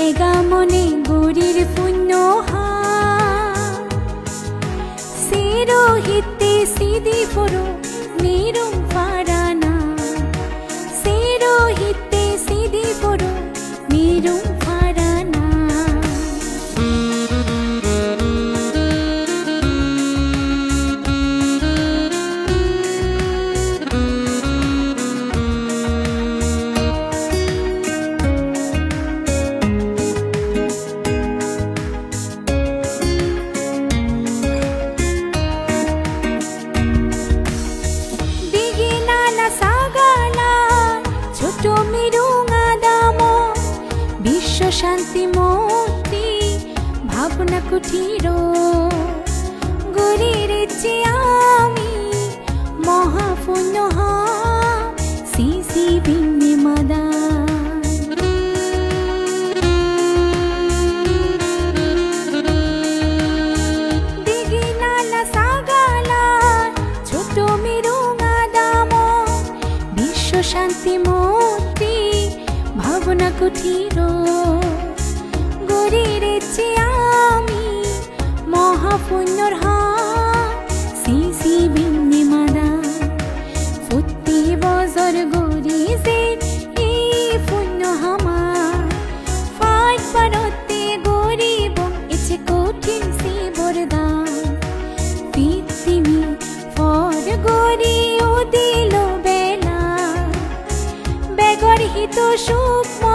বেগা মনে গরির পুণ্য সেরোহিতে সিদি ফরো নিরুম ফারানা সেরোহিতে সিদি ফরো নিরুম ফারানা শান্তি মূর্তি ভাবনা কুঠির গরির আমি মহাপুণ্য সিসি বিন্নে মাদা দিঘি নালা সাগালা ছোট মেরুঙা দাম বিশ্ব শান্তি মূর্তি ভাবনা কুঠির আমি মহাপুণ্যর সিসি বিন্নে মাদা প্রতি বছর গরি যে এই পুণ্য আমার ফাইট পারতে গরিব ইচ্ছে কঠিন সি বরদান পৃথিবী ফর গরি ও দিল বেলা বেগর হিত সুখ